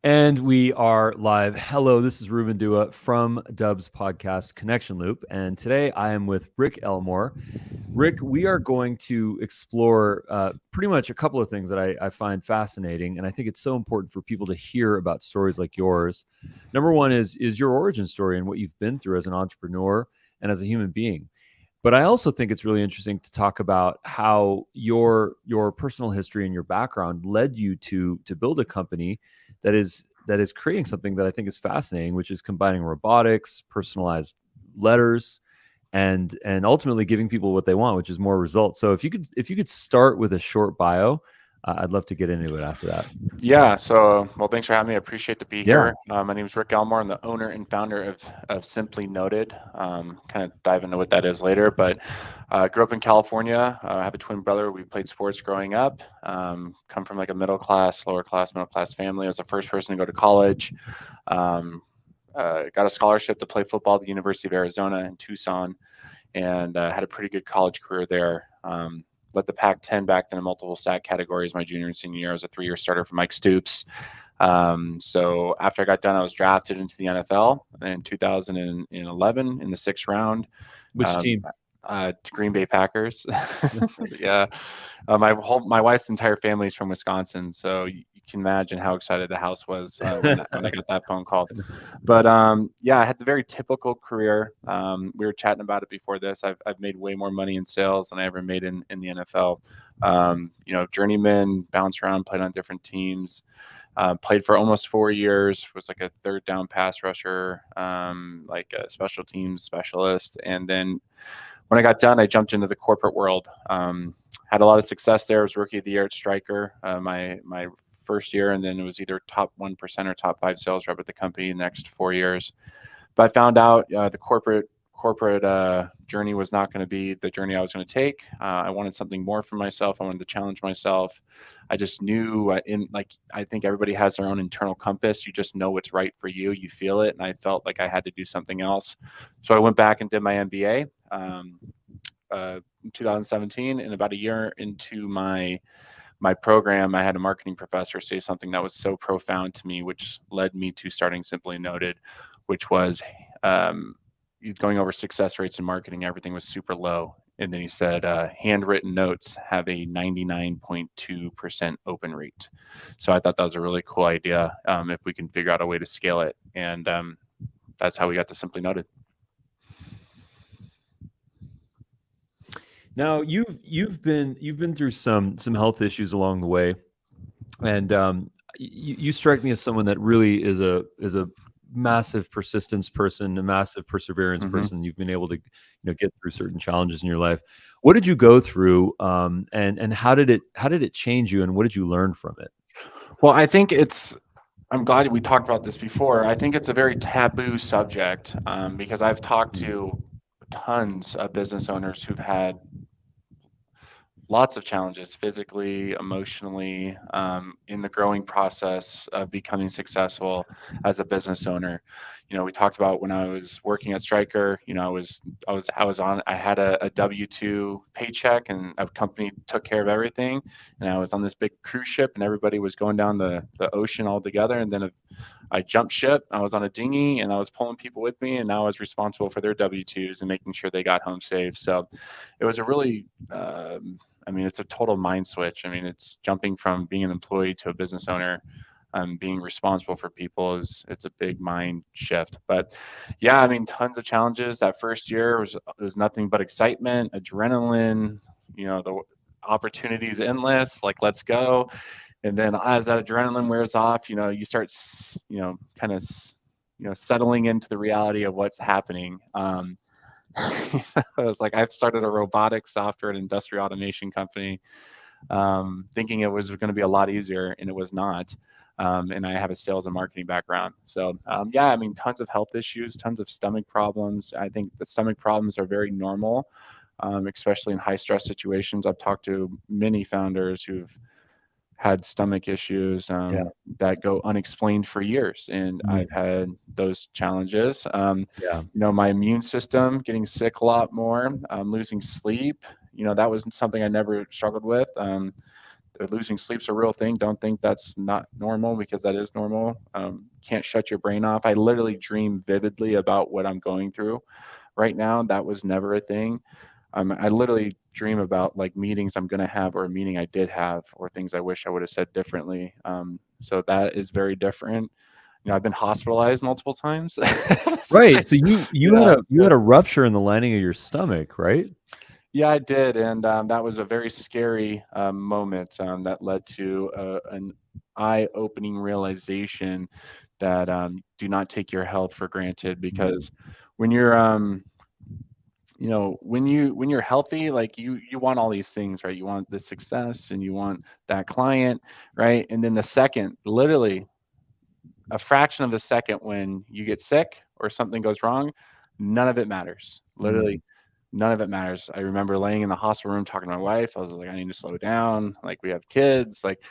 And we are live. Hello, this is Ruben Dua from Dub's podcast Connection Loop. And today I am with Rick Elmore. Rick, we are going to explore pretty much a couple of things that I find fascinating. And I think it's so important for people to hear about stories like yours. Number one is your origin story and what you've been through as an entrepreneur and as a human being. But I also think it's really interesting to talk about how your personal history and your background led you to build a company that is creating something that I think is fascinating, which is combining robotics, personalized letters, and ultimately giving people what they want, which is more results. So if you could start with a short bio, I'd love to get into it after that. Yeah, so well, thanks for having me. I appreciate to be Yeah. here. My name is Rick Elmore. I'm the owner and founder of Simply Noted. Kind of dive into what that is later, but grew up in California. I have a twin brother. We played sports growing up. Come from like a middle class family. I was the first person to go to college. Um, got a scholarship to play football at the University of Arizona in Tucson, and had a pretty good college career there. Led the Pac-10 back then in multiple stat categories my junior and senior year. I was a 3-year starter for Mike Stoops. So after I got done, I was drafted into the NFL in 2011 in the 6th round. Which Um, team? to Green Bay Packers. Yeah, my wife's entire family is from Wisconsin, so you can imagine how excited the house was when I got that phone call. But yeah, I had the very typical career. We were chatting about it before this. I've made way more money in sales than I ever made in the NFL. Journeyman, bounced around, played on different teams. Played for almost 4 years. Was like a third down pass rusher, like a special teams specialist, and then when I got done, I jumped into the corporate world. Had a lot of success there. I was rookie of the year at Stryker, my first year, and then it was either top 1% or top 5 sales rep at the company in the next 4 years. But I found out the corporate journey was not going to be the journey I was going to take. I wanted something more for myself. I wanted to challenge myself. I just knew I think everybody has their own internal compass. You just know what's right for you. You feel it, and I felt like I had to do something else. So I went back and did my MBA. In 2017, and about a year into my program, I had a marketing professor say something that was so profound to me, which led me to starting Simply Noted, which was um, going over success rates in marketing. Everything was super low. And then he said, handwritten notes have a 99.2% open rate. So I thought that was a really cool idea if we can figure out a way to scale it. And that's how we got to Simply Noted. Now you've been through some health issues along the way, and you strike me as someone that really is a massive persistence person, a massive perseverance Mm-hmm. person. You've been able to get through certain challenges in your life. What did you go through, and how did it change you, and what did you learn from it? Well, I'm glad we talked about this before. I think it's a very taboo subject because I've talked Mm. to tons of business owners who've had lots of challenges physically, emotionally, in the growing process of becoming successful as a business owner. We talked about when I was working at Stryker. I had a W-2 paycheck, and a company took care of everything. And I was on this big cruise ship, and everybody was going down the ocean all together. And then I jumped ship. I was on a dinghy, and I was pulling people with me, and now I was responsible for their W-2s and making sure they got home safe. So it was a really it's a total mind switch. It's jumping from being an employee to a business owner. Being responsible for people it's a big mind shift. But yeah, tons of challenges. That first year was nothing but excitement, adrenaline. The opportunities endless. Like, let's go. And then as that adrenaline wears off, you start, kind of, settling into the reality of what's happening. I was like, I've started a robotics software and industrial automation company, thinking it was going to be a lot easier, and it was not. And I have a sales and marketing background. So, yeah, tons of health issues, tons of stomach problems. I think the stomach problems are very normal, especially in high stress situations. I've talked to many founders who've had stomach issues Yeah. that go unexplained for years, and Mm. I've had those challenges. Yeah. My immune system getting sick a lot more, losing sleep. That was something I never struggled with. losing sleep's a real thing. Don't think that's not normal, because that is normal. Can't shut your brain off. I literally dream vividly about what I'm going through right now. That was never a thing. I literally dream about like meetings I'm going to have, or a meeting I did have, or things I wish I would have said differently. So that is very different. I've been hospitalized multiple times. So Right. So you had yeah, a rupture in the lining of your stomach, right? yeah, I did, and that was a very scary moment that led to an eye-opening realization that do not take your health for granted, Mm. because when you're when you're healthy, like you want all these things, right? You want the success and you want that client, right? And then the second, literally a fraction of a second, when you get sick or something goes wrong, none of it matters. Mm. Literally none of it matters. I remember laying in the hospital room talking to my wife. I was like, I need to slow down. Like, we have kids. Like,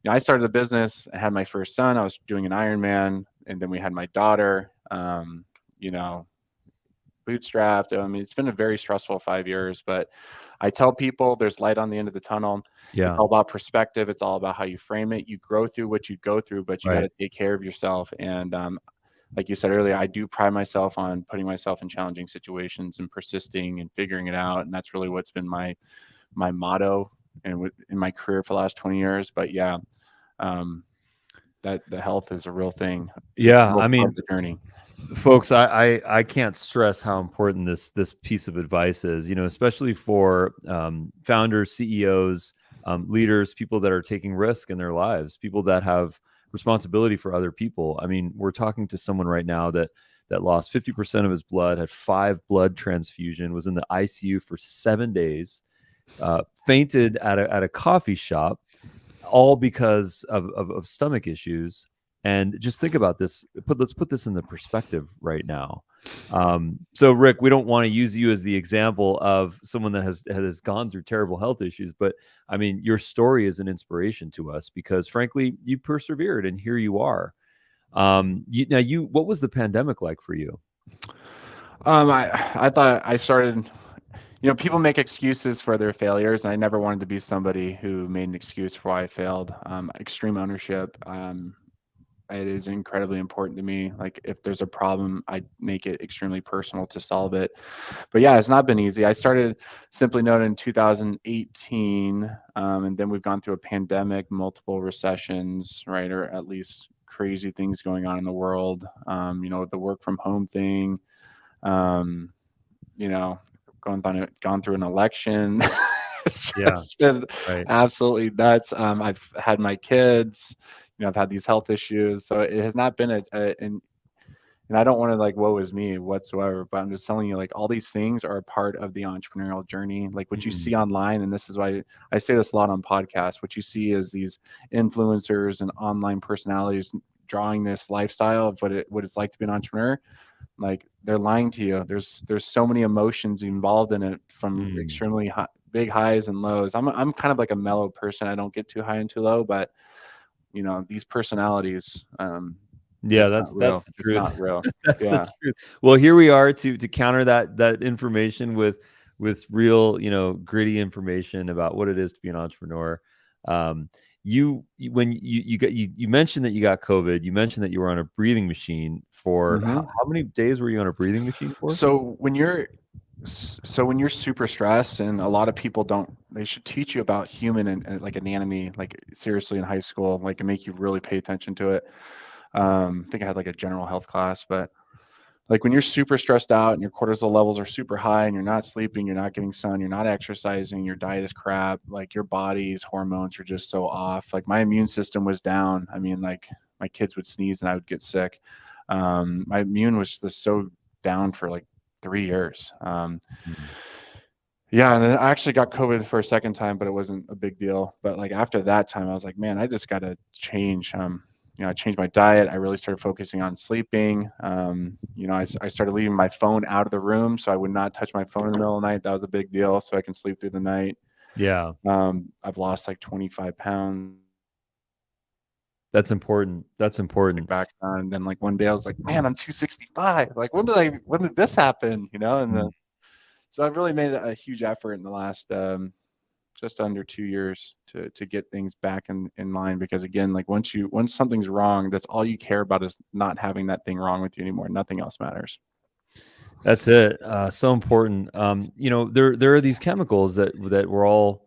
I started the business. I had my first son. I was doing an Ironman, and then we had my daughter. You know, bootstrapped. I mean, it's been a very stressful 5 years, but I tell people there's light on the end of the tunnel. It's Yeah. all about perspective. It's all about how you frame it. You grow through what you go through, but you got Right. to take care of yourself. And like you said earlier, I do pride myself on putting myself in challenging situations and persisting and figuring it out. And that's really what's been my motto and in my career for the last 20 years. But yeah, um, that the health is a real thing. It's a Yeah. real I part of mean, the journey. folks, I can't stress how important this piece of advice is. Especially for founders, CEOs, leaders, people that are taking risk in their lives, people that have responsibility for other people. I mean, we're talking to someone right now that lost 50% of his blood, had 5 blood transfusion, was in the ICU for 7 days, fainted at a coffee shop, all because of stomach issues. And just think about this. Let's put this in the perspective right now. So, Rick, we don't want to use you as the example of someone that has gone through terrible health issues, but I mean, your story is an inspiration to us because, frankly, you persevered, and here you are. What was the pandemic like for you? I thought I started. People make excuses for their failures, and I never wanted to be somebody who made an excuse for why I failed. Extreme ownership. It is incredibly important to me. Like, if there's a problem, I make it extremely personal to solve it. But yeah, it's not been easy. I started Simply Noted in 2018, and then we've gone through a pandemic, multiple recessions, right, or at least crazy things going on in the world. The work from home thing. Um, you know, gone through an election. It's Yeah, just been right. absolutely nuts. I've had my kids. I've had these health issues, so it has not been and I don't want to like woe is me whatsoever, but I'm just telling you, like, all these things are a part of the entrepreneurial journey. Like, what you Mm. see online, and this is why I say this a lot on podcasts, what you see is these influencers and online personalities drawing this lifestyle of what it's like to be an entrepreneur. Like, they're lying to you. There's so many emotions involved in it, from Mm. extremely high, big highs and lows. I'm kind of like a mellow person. I don't get too high and too low, but these personalities, Yeah, it's not that's real. the It's truth. not real. That's the Yeah. truth. Well, here we are to counter that information with real, gritty information about what it is to be an entrepreneur. Um, when you mentioned that you got COVID, you mentioned that you were on a breathing machine for hmm how many days were you on a breathing machine for? So when you're super stressed, and a lot of people don't, they should teach you about human and like anatomy, like seriously in high school, like, and make you really pay attention to it. I think I had like a general health class, but like, when you're super stressed out and your cortisol levels are super high and you're not sleeping, you're not getting sun, you're not exercising, your diet is crap, like, your body's hormones are just so off. Like, my immune system was down. I mean, like, my kids would sneeze and I would get sick. My immune was just so down for like 3 years. Mm. Yeah, and then I actually got COVID for a second time, but it wasn't a big deal. But like, after that time, I was like, man, I just got to change. I changed my diet. I really started focusing on sleeping. I started leaving my phone out of the room, so I would not touch my phone in the middle of the night. That was a big deal, so I can sleep through the night. Yeah, I've lost like 25 pounds that's important. That's like important. back on. And then like one day I was like, man, I'm 265. Like, when did this happen? And Mm. so I've really made a huge effort in the last just under 2 years to get things back in line. Because again, like once something's wrong, that's all you care about is not having that thing wrong with you anymore. Nothing else matters. That's it. So important. There are these chemicals that we're all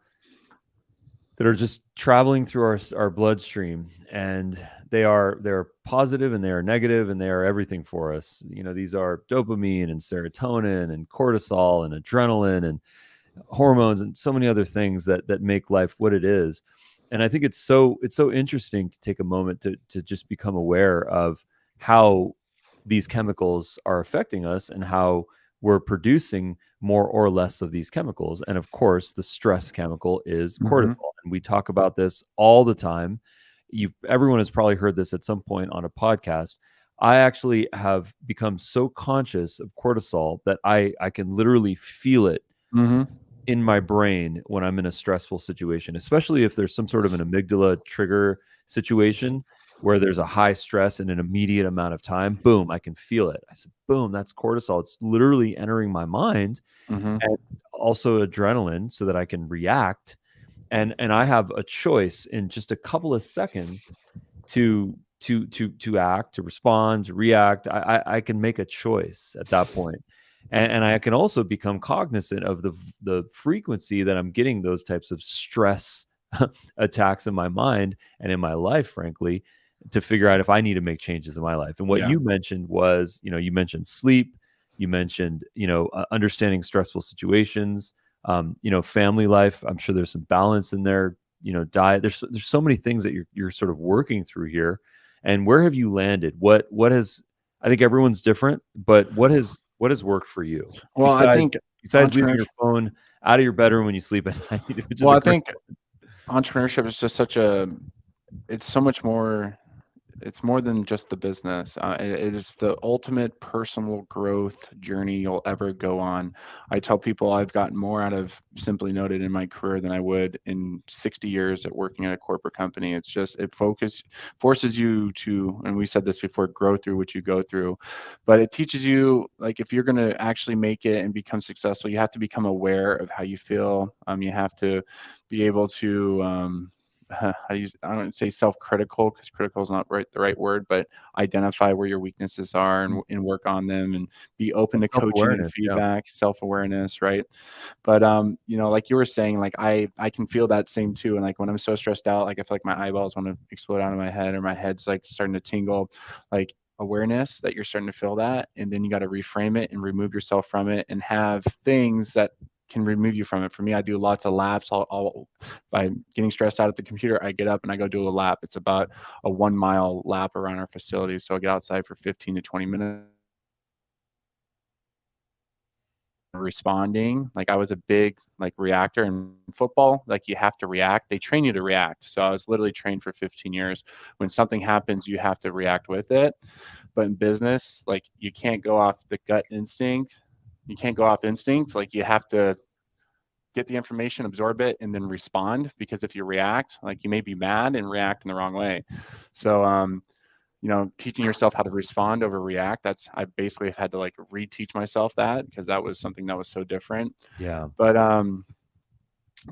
that are just traveling through our bloodstream, and they're positive and they are negative and they are everything for us. These are dopamine and serotonin and cortisol and adrenaline and hormones and so many other things that make life what it is. And I think it's so interesting to take a moment to just become aware of how these chemicals are affecting us and how we're producing more or less of these chemicals. And of course, the stress chemical is cortisol. And we talk about this all the time. Everyone has probably heard this at some point on a podcast. I actually have become so conscious of cortisol that I can literally feel it in my brain when I'm in a stressful situation, especially if there's some sort of an amygdala trigger situation where there's a high stress in an immediate amount of time. Boom, I can feel it. I said, boom, that's cortisol. It's literally entering my mind, and also adrenaline, so that I can react. And I have a choice in just a couple of seconds to act, to respond, to react. I can make a choice at that point. And I can also become cognizant of the frequency that I'm getting those types of stress attacks in my mind and in my life, frankly, to figure out if I need to make changes in my life. And what you mentioned was, you mentioned sleep, you mentioned, understanding stressful situations, family life. I'm sure there's some balance in there, diet. There's so many things that you're sort of working through here. And where have you landed? What has, I think everyone's different, but what has worked for you? Well, I think besides leaving your phone out of your bedroom when you sleep at night, which is I think entrepreneurship is just it's so much more. It's more than just the business. It is the ultimate personal growth journey you'll ever go on. I tell people I've gotten more out of Simply Noted in my career than I would in 60 years at working at a corporate company. It's just, it forces you to, and we said this before, grow through what you go through. But it teaches you, like, if you're going to actually make it and become successful, you have to become aware of how you feel. You have to be able to, I don't say self-critical, because critical is not the right word, but identify where your weaknesses are and work on them, and be open to coaching and feedback, self-awareness, right? But like you were saying, like I can feel that same too. And like when I'm so stressed out, like I feel like my eyeballs want to explode out of my head, or my head's like starting to tingle, like awareness that you're starting to feel that, and then you got to reframe it and remove yourself from it, and have things that can remove you from it. For me, I do lots of laps. I'll by getting stressed out at the computer, I get up and I go do a lap. It's about a 1 mile lap around our facility. So I get outside for 15 to 20 minutes. Responding, like I was a big reactor in football. Like you have to react. They train you to react. So I was literally trained for 15 years. When something happens, you have to react with it. But in business, like you can't go off the gut instinct. You can't go off instinct. Like you have to get the information, absorb it, and then respond. Because if you react, like you may be mad and react in the wrong way. So, teaching yourself how to respond over react, I basically have had to reteach myself that, because that was something that was so different. Yeah. But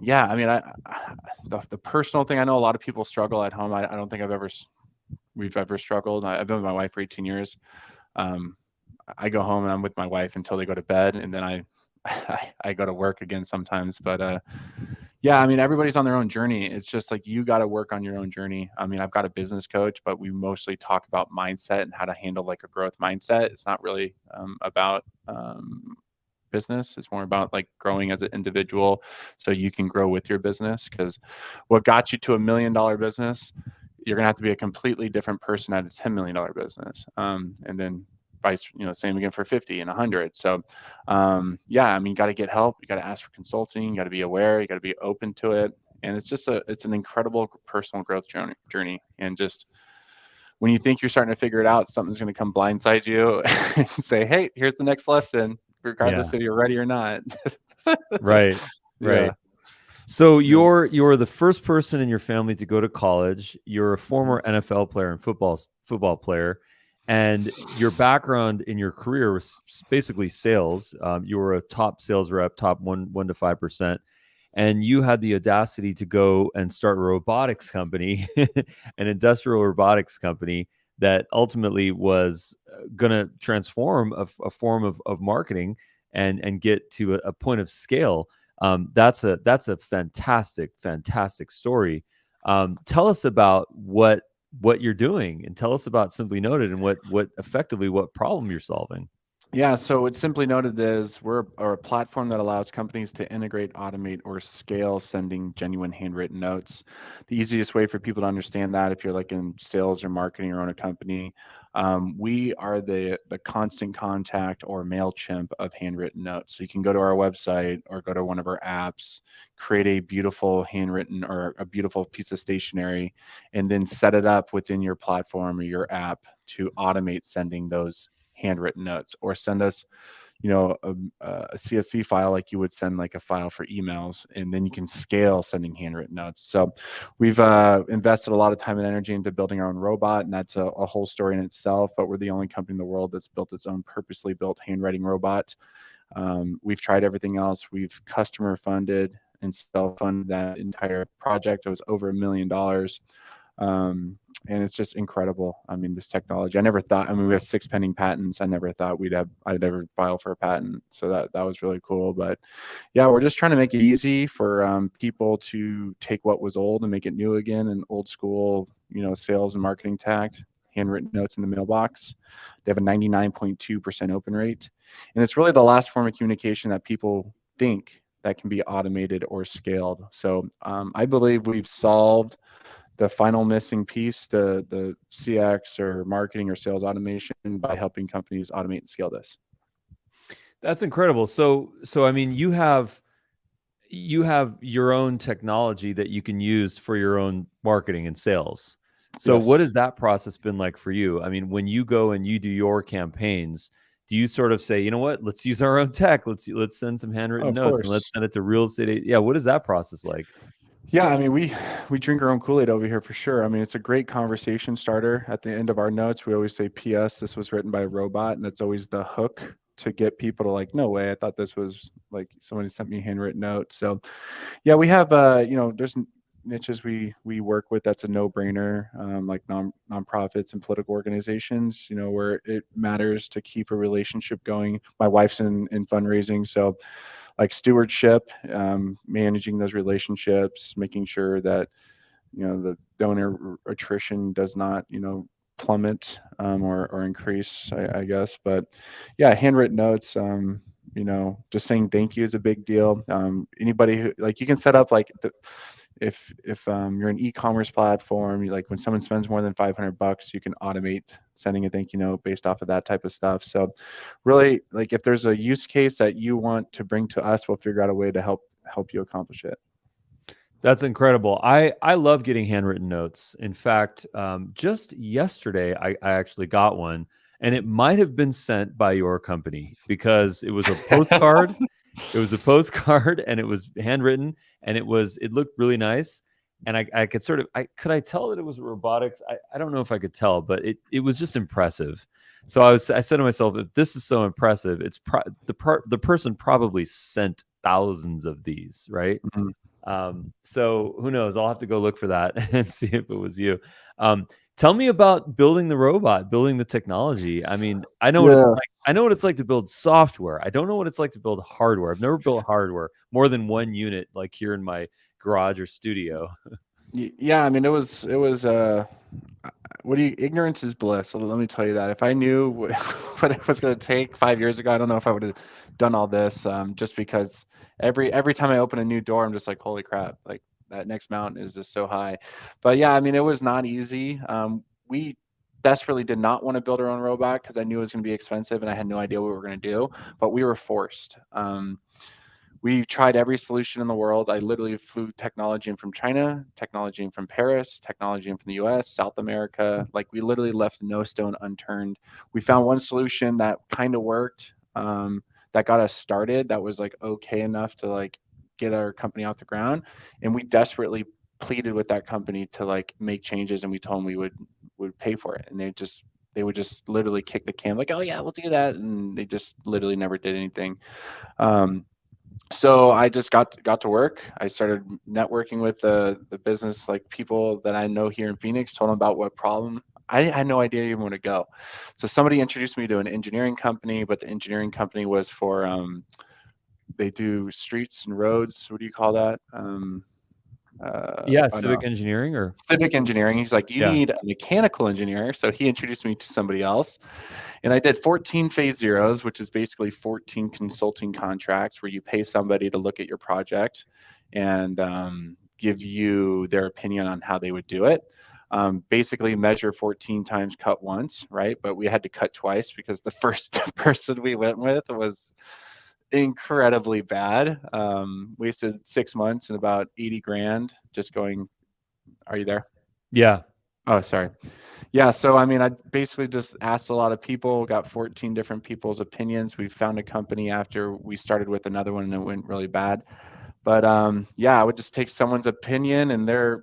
yeah, I mean, the personal thing, I know a lot of people struggle at home. I don't think we've ever struggled. I've been with my wife for 18 years. I go home and I'm with my wife until they go to bed, and then I go to work again sometimes. But yeah, I mean, everybody's on their own journey. It's just like you got to work on your own journey. I mean, I've got a business coach, but we mostly talk about mindset and how to handle a growth mindset. It's not really about business. It's more about growing as an individual, so you can grow with your business. Because what got you to $1 million business, you're gonna have to be a completely different person at a $10 million business, and then same again for 50 and 100. So yeah, I mean, you got to get help. You got to ask for consulting. You got to be aware. You got to be open to it. And it's just it's an incredible personal growth journey. And just when you think you're starting to figure it out, something's going to come blindside you and say, hey, here's the next lesson, regardless if you're ready or not. Right. Yeah. So you're the first person in your family to go to college. You're a former NFL player and football player. And your background in your career was basically sales. You were a top sales rep, top 1 to 5%. and you had the audacity to go and start a robotics company, an industrial robotics company that ultimately was going to transform a form of marketing and get to a point of scale. That's a fantastic story. Tell us about what you're doing, and tell us about Simply Noted and what effectively what problem you're solving. Yeah, so what Simply Noted is we're a platform that allows companies to integrate, automate, or scale sending genuine handwritten notes. The easiest way for people to understand that, if you're like in sales or marketing or own a company, we are the constant contact or MailChimp of handwritten notes. So you can go to our website or go to one of our apps, create a beautiful handwritten or a beautiful piece of stationery, and then set it up within your platform or your app to automate sending those handwritten notes, or send us a CSV file like you would send like a file for emails, and then you can scale sending handwritten notes. So we've invested a lot of time and energy into building our own robot, and that's a whole story in itself, but we're the only company in the world that's built its own purposely built handwriting robot. We've tried everything else. We've customer funded and self-funded that entire project. It was over $1 million. And it's just incredible. I mean, this technology, I never thought, I mean, we have 6 pending patents. I never thought I'd ever file for a patent. So that was really cool. But yeah, we're just trying to make it easy for people to take what was old and make it new again, and old school, sales and marketing tact, handwritten notes in the mailbox. They have a 99.2% open rate. And it's really the last form of communication that people think that can be automated or scaled. So I believe we've solved the final missing piece, the CX or marketing or sales automation, by helping companies automate and scale this. That's incredible. So I mean, you have your own technology that you can use for your own marketing and sales. So what Yes, has that process been like for you? I mean, when you go and you do your campaigns, do you sort of say, you know what, let's use our own tech. Let's send some handwritten of notes and let's course. send it to real estate. Yeah, what is that process like? Yeah, I mean, we drink our own Kool-Aid over here for sure. I mean, it's a great conversation starter. At the end of our notes, we always say, "P.S. This was written by a robot," and that's always the hook to get people to like, "No way! I thought this was like somebody sent me a handwritten note." So yeah, we have there's niches we work with that's a no-brainer, like nonprofits and political organizations, where it matters to keep a relationship going. My wife's in fundraising, so like stewardship, managing those relationships, making sure that the donor attrition does not plummet, or increase, I guess. But yeah, handwritten notes, just saying thank you is a big deal. Anybody who, like, you can set up like if you're an e-commerce platform, like when someone spends more than $500, you can automate sending a thank you note based off of that type of stuff. So really, like, if there's a use case that you want to bring to us, we'll figure out a way to help you accomplish it. That's incredible. I love getting handwritten notes. In fact, just yesterday, I actually got one, and it might have been sent by your company because it was a postcard. It was a postcard, and it was handwritten, and it looked really nice. And I could sort of I tell that it was robotics. I don't know if I could tell, but it was just impressive. So I said to myself, if this is so impressive, the person probably sent thousands of these, right? Mhm. So who knows? I'll have to go look for that and see if it was you. Tell me about building the robot, building the technology. I mean, I know what it's Yeah. like. I know what it's like to build software. I don't know what it's like to build hardware. I've never built hardware more than one unit, like here in my garage or studio. Yeah, I mean, it was what do you ignorance is bliss. So let me tell you that. If I knew what, what it was going to take 5 years ago, I don't know if I would have done all this. Just because every time I open a new door, I'm just like, holy crap, like that next mountain is just so high. But yeah, I mean, it was not easy. We desperately did not want to build our own robot because I knew it was going to be expensive and I had no idea what we were going to do, but we were forced. We tried every solution in the world. I literally flew technology in from China, technology in from Paris, technology in from the US, South America. Like, we literally left no stone unturned. We found one solution that kind of worked, that got us started, that was like okay enough to like get our company off the ground. And we desperately pleaded with that company to like make changes, and we told them we would pay for it. And they would just literally kick the can like, oh yeah, we'll do that. And they just literally never did anything. Um, So I just got to work. I started networking with the business like people that I know here in Phoenix. Told them about what problem. I had no idea even where to go. So somebody introduced me to an engineering company, but the engineering company was for they do streets and roads. What do you call that? Yeah, Oh no, civic engineering or civic engineering. He's like, you yeah. need a mechanical engineer. So he introduced me to somebody else. And I did 14 phase zeros, which is basically 14 consulting contracts where you pay somebody to look at your project and give you their opinion on how they would do it. Basically, measure 14 times, cut once, right? But we had to cut twice because the first person we went with was incredibly bad. Wasted 6 months and about 80 grand just going. Are you there? Yeah. Oh, sorry. Yeah, so I mean, I basically just asked a lot of people, got 14 different people's opinions. We found a company after we started with another one and it went really bad. But yeah, I would just take someone's opinion and their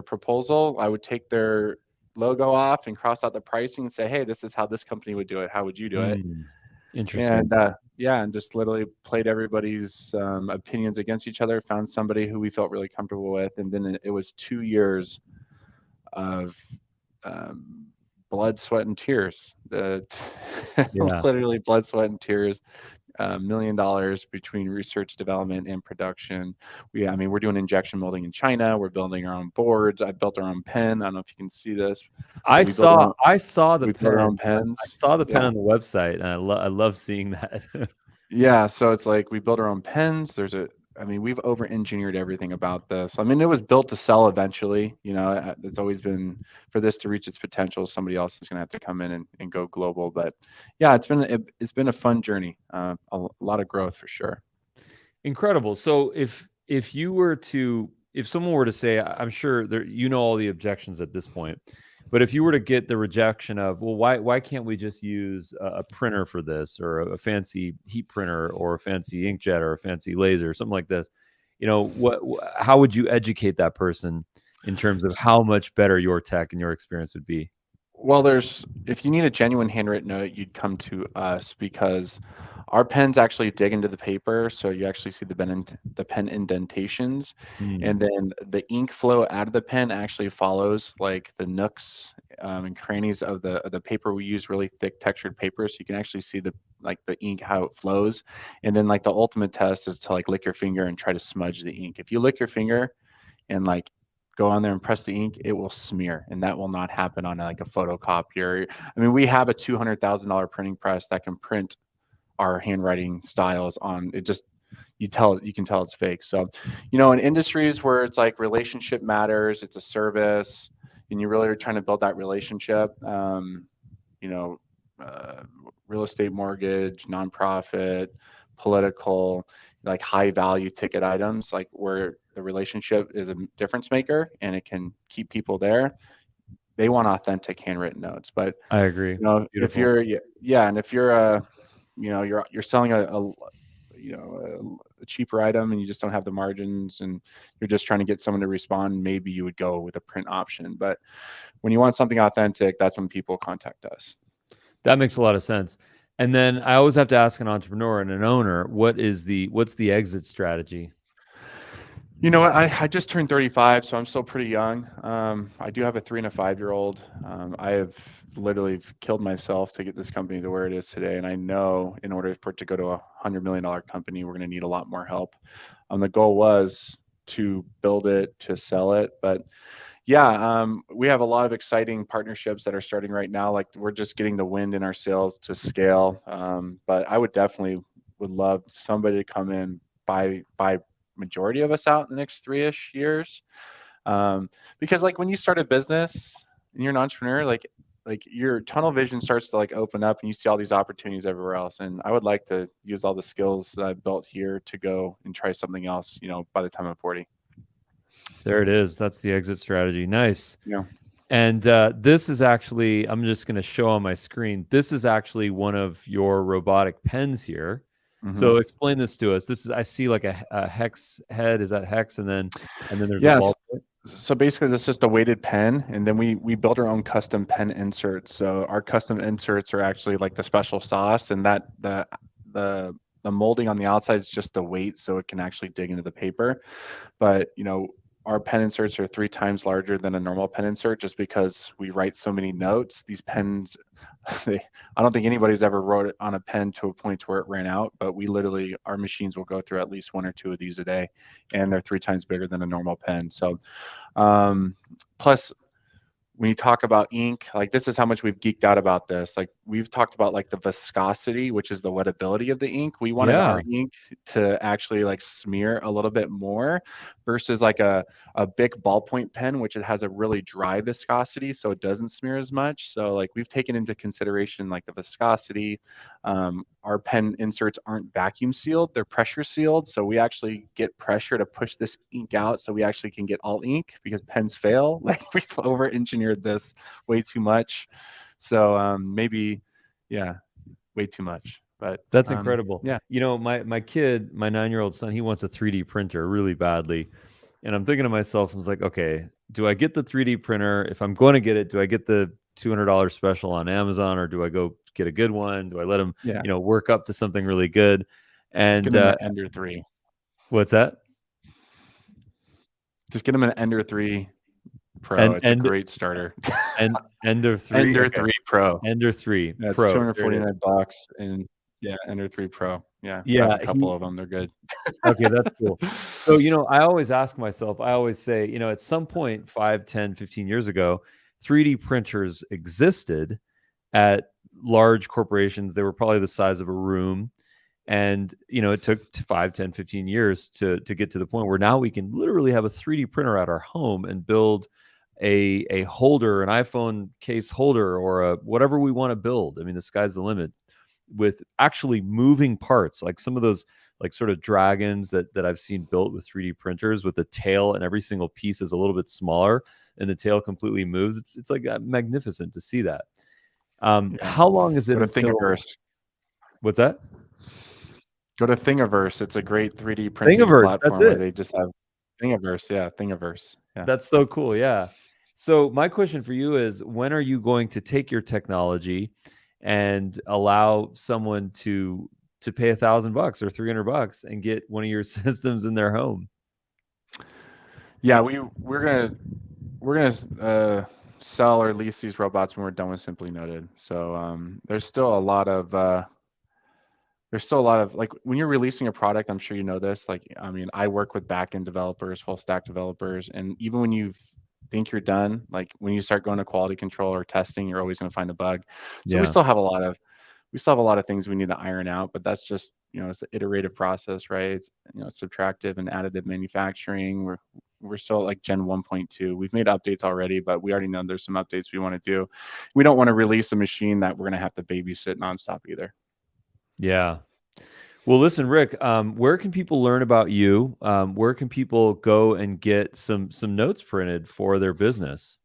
proposal. I would take their logo off and cross out the pricing and say, hey, this is how this company would do it. How would you do it? Mm, interesting. And yeah, and just literally played everybody's opinions against each other. Found somebody who we felt really comfortable with, and then it was 2 years of um, blood, sweat, and tears. Yeah. Literally blood, sweat, and tears. $1 million between research, development, and production. I mean, we're doing injection molding in China. We're building our own boards. I built our own pen. I don't know if you can see this, but I saw the we built our own pen. I pens. saw the pen Yeah. on the website, and I love seeing that. Yeah, so it's like we build our own pens. I mean, we've over-engineered everything about this. I mean, it was built to sell eventually. You know, it's always been for this to reach its potential, somebody else is going to have to come in and go global. But yeah, it's been a fun journey, a lot of growth for sure. Incredible. So if you were to if someone were to say, I'm sure there you know all the objections at this point, but if you were to get the rejection of, well, why can't we just use a printer for this, or a fancy heat printer, or a fancy inkjet, or a fancy laser, something like this, how would you educate that person in terms of how much better your tech and your experience would be? Well, if you need a genuine handwritten note, you'd come to us because our pens actually dig into the paper, so you actually see the pen indentations, Hmm. and then the ink flow out of the pen actually follows like the nooks and crannies of the paper. We use really thick textured paper, so you can actually see the ink how it flows, and then like the ultimate test is to like lick your finger and try to smudge the ink. If you lick your finger and like go on there and press the ink, it will smear, and that will not happen on like a photocopier. I mean, we have a $200,000 printing press that can print our handwriting styles on it. Just you can tell it's fake. So, in industries where it's like relationship matters, it's a service, and you really are trying to build that relationship. You know, uh, Real estate, mortgage, nonprofit, political, like high value ticket items, like where the relationship is a difference maker and it can keep people there. They want authentic handwritten notes. But I agree. if Beautiful. you're yeah, and if you're you're selling a cheaper item and you just don't have the margins and you're just trying to get someone to respond, maybe you would go with a print option. But when you want something authentic, that's when people contact us. That makes a lot of sense. And then I always have to ask an entrepreneur and an owner, what's the exit strategy? You know what? I just turned 35, so I'm still pretty young. I do have a 3 and a 5-year-old. I have literally killed myself to get this company to where it is today. And I know in order for it to go to $100 million company, we're going to need a lot more help. The goal was to build it, to sell it. But yeah, we have a lot of exciting partnerships that are starting right now. Like we're just getting the wind in our sails to scale. But I would love somebody to come in, buy majority of us out in the next 3-ish years. Because like when you start a business and you're an entrepreneur, like your tunnel vision starts to like open up and you see all these opportunities everywhere else. And I would like to use all the skills that I've built here to go and try something else, by the time I'm 40. There it is. That's the exit strategy. Nice. Yeah. And this is actually, I'm just going to show on my screen. This is actually one of your robotic pens here. Hmm. So explain this to us. I see like a hex head. Is that hex? And then there's a Yes. ball. So basically, this is just a weighted pen, and then we build our own custom pen inserts. So our custom inserts are actually like the special sauce, and that the the molding on the outside is just the weight, so it can actually dig into the paper. But our pen inserts are 3 times larger than a normal pen insert, just because we write so many notes. These pens, I don't think anybody's ever wrote it on a pen to a point to where it ran out, but our machines will go through at least 1 or 2 of these a day, and they're 3 times bigger than a normal pen. So plus, when you talk about ink, like, this is how much we've geeked out about this. Like, we've talked about, like, the viscosity, which is the wettability of the ink. We wanted Yeah. our ink to actually, like, smear a little bit more versus like a big ballpoint pen, which it has a really dry viscosity, so it doesn't smear as much. So, like, we've taken into consideration, like, the viscosity. Our pen inserts aren't vacuum sealed, they're pressure sealed. So we actually get pressure to push this ink out, so we actually can get all ink, because pens fail. Like, we've over engineered this way too much. So maybe, yeah, way too much. But That's incredible. yeah. My kid, my 9-year-old son, he wants a 3D printer really badly. And I'm thinking to myself, I was like, okay, do I get the 3D printer? If I'm going to get it, do I get the $200 special on Amazon, or do I go get a good one? Do I let him, Yeah. work up to something really good? Just And get him an Ender 3. what's that? Just get him an Ender 3 Pro. It's a great starter. Ender 3? Ender Okay. 3 Pro. Ender 3 Yeah, it's Pro. $249, and yeah, Ender 3 Pro. Yeah, I Yeah, have a couple of them. They're good. Okay, that's cool. So, I always ask myself, I always say, at some point 5, 10, 15 years ago, 3D printers existed at large corporations. They were probably the size of a room. And, it took 5, 10, 15 years to get to the point where now we can literally have a 3D printer at our home and build a holder, an iPhone case holder, or a whatever we want to build. I mean, the sky's the limit, with actually moving parts, like some of those, like, sort of dragons that I've seen built with 3D printers, with the tail, and every single piece is a little bit smaller and the tail completely moves. It's like magnificent to see that. Yeah. How long is it Go to until... Thingiverse. What's that? Go to Thingiverse. It's a great 3D printing Thingiverse, platform that's where it. they just have Thingiverse. Yeah, Thingiverse. Yeah. That's so cool. Yeah. So my question for you is, when are you going to take your technology and allow someone to pay $1,000 or $300 and get one of your systems in their home? Yeah, we're gonna sell or lease these robots when we're done with Simply Noted. So there's still a lot of like, when you're releasing a product, I'm sure you know this. Like, I mean, I work with backend developers, full stack developers, and even when you think you're done, like, when you start going to quality control or testing, you're always going to find a bug. So Yeah. we still have a lot of things we need to iron out, but that's just, it's an iterative process, right? It's, subtractive and additive manufacturing. We're still like Gen 1.2. We've made updates already, but we already know there's some updates we want to do. We don't want to release a machine that we're going to have to babysit nonstop either. Yeah. Well, listen, Rick, where can people learn about you? Where can people go and get some notes printed for their business?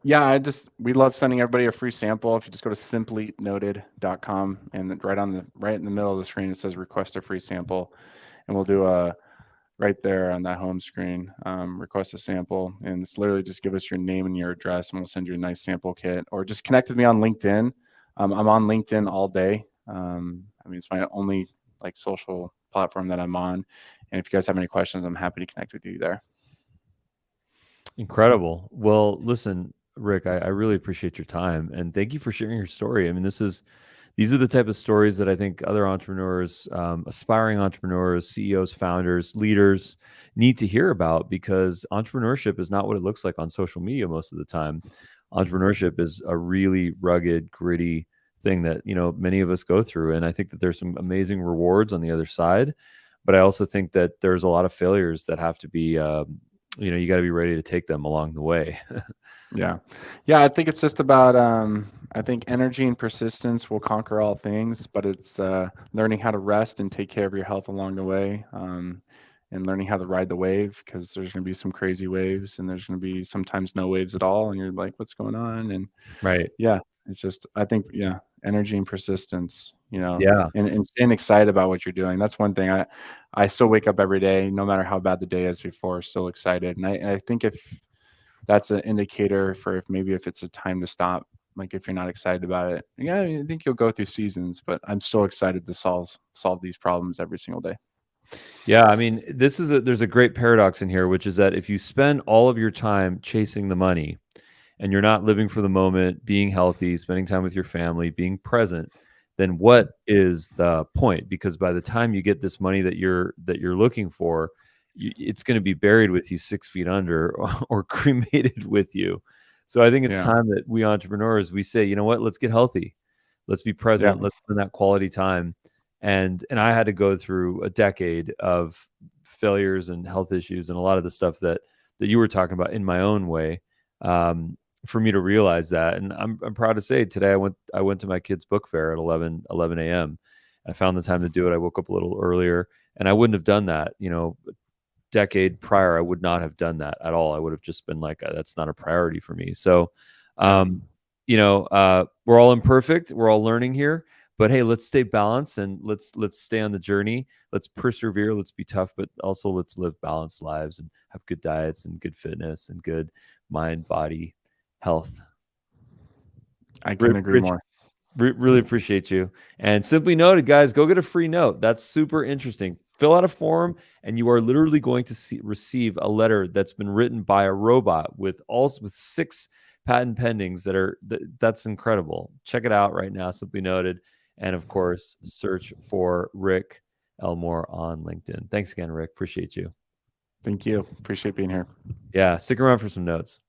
Yeah, we love sending everybody a free sample. If you just go to simplynoted.com, and then right in the middle of the screen, it says request a free sample, and we'll do right there on that home screen, request a sample, and it's literally just give us your name and your address, and we'll send you a nice sample kit. Or just connect with me on LinkedIn. I'm on LinkedIn all day. I mean, it's my only, like, social platform that I'm on. And if you guys have any questions, I'm happy to connect with you there. Incredible. Well, listen, Rick, I really appreciate your time, and thank you for sharing your story. I mean, these are the type of stories that I think other entrepreneurs, aspiring entrepreneurs, CEOs, founders, leaders need to hear about, because entrepreneurship is not what it looks like on social media most of the time. Entrepreneurship is a really rugged, gritty thing that, many of us go through. And I think that there's some amazing rewards on the other side, but I also think that there's a lot of failures that have to be, you got to be ready to take them along the way. Yeah. I think it's just about, I think energy and persistence will conquer all things, but it's learning how to rest and take care of your health along the way, and learning how to ride the wave, because there's going to be some crazy waves, and there's going to be sometimes no waves at all, and you're like, what's going on? And Right. yeah, it's just, I think, yeah, energy and persistence, Yeah. and staying excited about what you're doing. That's one thing. I still wake up every day, no matter how bad the day is before, still excited. And I think if that's an indicator for if it's a time to stop, Like if you're not excited about it, yeah, I think you'll go through seasons, but I'm still excited to solve these problems every single day. Yeah, I mean, there's a great paradox in here, which is that if you spend all of your time chasing the money and you're not living for the moment, being healthy, spending time with your family, being present, then what is the point? Because by the time you get this money that you're looking for, it's going to be buried with you 6 feet under or cremated with you. So I think it's Yeah. time that we entrepreneurs, we say, you know what, let's get healthy, let's be Yeah. present, let's spend that quality time. And I had to go through a decade of failures and health issues and a lot of the stuff that you were talking about in my own way, for me to realize that. And I'm proud to say today I went to my kids' book fair at 11 a.m. I found the time to do it. I woke up a little earlier, and I wouldn't have done that. Decade prior, I would not have done that at all. I would have just been like, that's not a priority for me. So, Yeah. we're all imperfect. We're all learning here, but hey, let's stay balanced and let's stay on the journey. Let's persevere. Let's be tough, but also let's live balanced lives and have good diets and good fitness and good mind, body health. I couldn't agree Rich, more. really appreciate you. And simply noted, guys, go get a free note. That's super interesting. Fill out a form, and you are literally going to receive a letter that's been written by a robot with 6 patent pendings that's incredible. Check it out right now. Simply noted, and of course, search for Rick Elmore on LinkedIn. Thanks again, Rick. Appreciate you. Thank you. Appreciate being here. Yeah, stick around for some notes.